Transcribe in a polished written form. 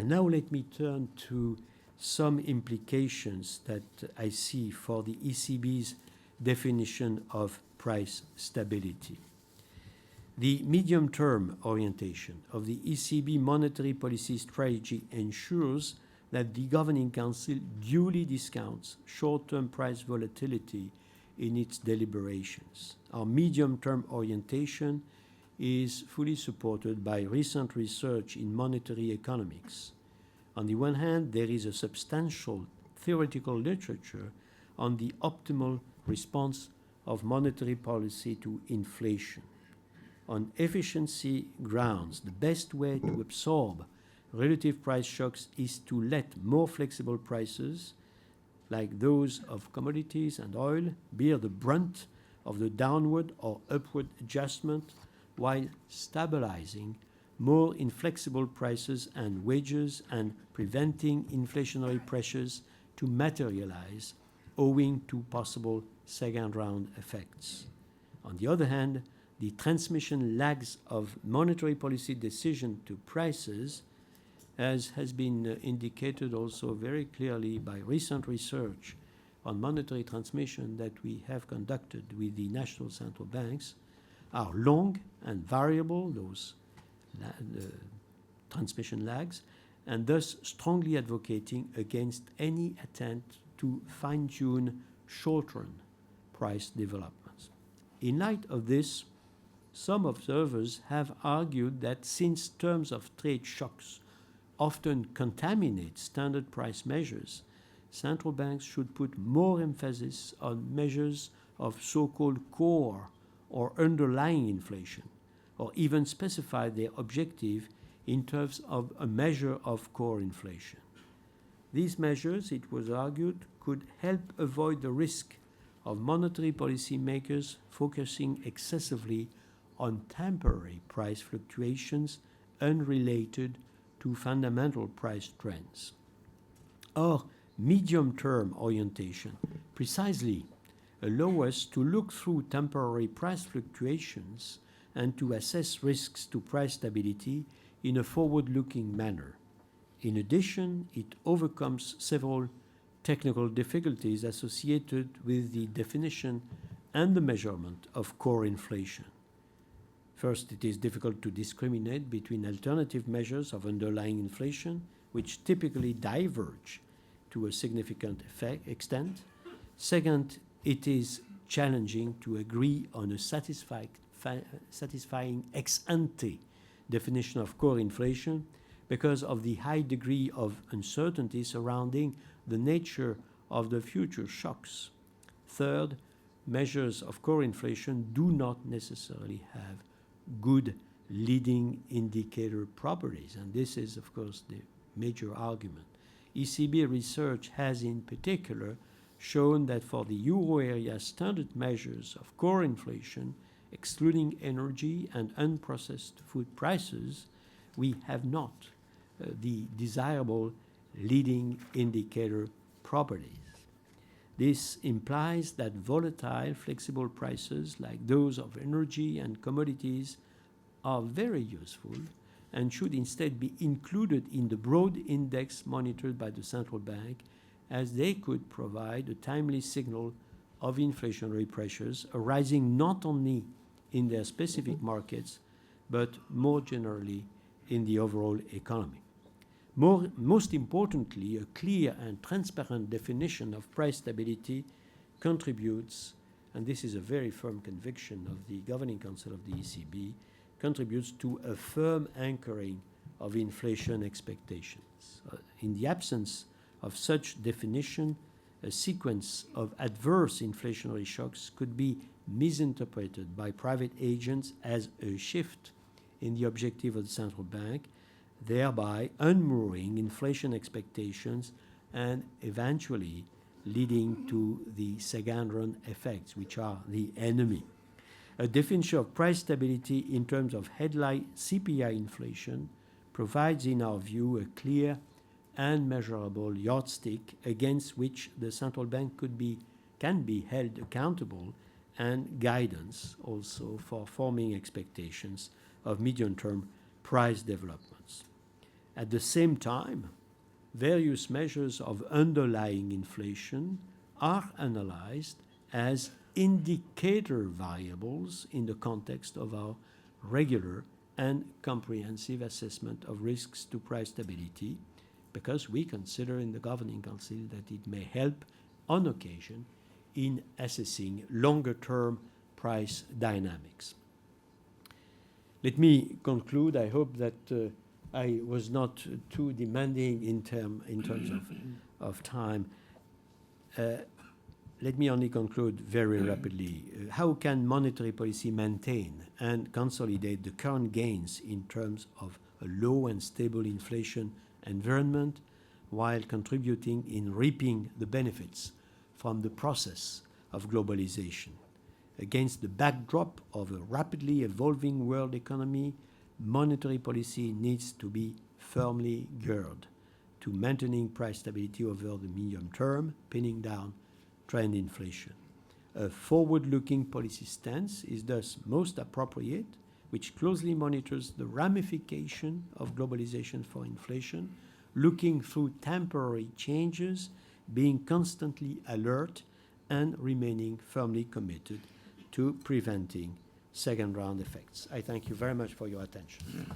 And now let me turn to some implications that I see for the ECB's definition of price stability. The medium-term orientation of the ECB monetary policy strategy ensures that the Governing Council duly discounts short-term price volatility in its deliberations. Our medium-term orientation is fully supported by recent research in monetary economics. On the one hand, there is a substantial theoretical literature on the optimal response of monetary policy to inflation. On efficiency grounds, the best way to absorb relative price shocks is to let more flexible prices, like those of commodities and oil, bear the brunt of the downward or upward adjustment, while stabilizing more inflexible prices and wages and preventing inflationary pressures to materialize owing to possible second-round effects. On the other hand, the transmission lags of monetary policy decision to prices, as has been indicated also very clearly by recent research on monetary transmission that we have conducted with the national central banks, are long and variable, those transmission lags, and thus strongly advocating against any attempt to fine-tune short-run price developments. In light of this, some observers have argued that since terms of trade shocks often contaminate standard price measures, central banks should put more emphasis on measures of so-called core or underlying inflation, or even specify their objective in terms of a measure of core inflation. These measures, it was argued, could help avoid the risk of monetary policy makers focusing excessively on temporary price fluctuations unrelated to fundamental price trends. Our medium-term orientation precisely allows us to look through temporary price fluctuations and to assess risks to price stability in a forward-looking manner. In addition, it overcomes several technical difficulties associated with the definition and the measurement of core inflation. First, it is difficult to discriminate between alternative measures of underlying inflation, which typically diverge to a significant extent. Second, it is challenging to agree on a satisfying ex-ante definition of core inflation because of the high degree of uncertainty surrounding the nature of the future shocks. Third, measures of core inflation do not necessarily have good leading indicator properties, and this is, of course, the major argument. ECB research has in particular shown that for the euro area standard measures of core inflation, excluding energy and unprocessed food prices, we have not the desirable leading indicator properties. This implies that volatile, flexible prices like those of energy and commodities are very useful and should instead be included in the broad index monitored by the central bank, as they could provide a timely signal of inflationary pressures arising not only in their specific markets, but more generally in the overall economy. Most importantly, a clear and transparent definition of price stability contributes, and this is a very firm conviction of the Governing Council of the ECB, contributes to a firm anchoring of inflation expectations. In the absence of such definition, a sequence of adverse inflationary shocks could be misinterpreted by private agents as a shift in the objective of the central bank, thereby unmooring inflation expectations and eventually leading to the second-run effects, which are the enemy. A definition of price stability in terms of headline CPI inflation provides, in our view, a clear and measurable yardstick against which the central bank can be held accountable, and guidance also for forming expectations of medium-term price developments. At the same time, various measures of underlying inflation are analyzed as indicator variables in the context of our regular and comprehensive assessment of risks to price stability, because we consider in the Governing Council that it may help on occasion in assessing longer-term price dynamics. Let me conclude. I hope that I was not too demanding in terms of time. Let me only conclude very rapidly. How can monetary policy maintain and consolidate the current gains in terms of a low and stable inflation environment while contributing in reaping the benefits from the process of globalization? Against the backdrop of a rapidly evolving world economy, monetary policy needs to be firmly geared to maintaining price stability over the medium term, pinning down trend inflation. A forward-looking policy stance is thus most appropriate, which closely monitors the ramification of globalization for inflation, looking through temporary changes, being constantly alert, and remaining firmly committed to preventing second-round effects. I thank you very much for your attention.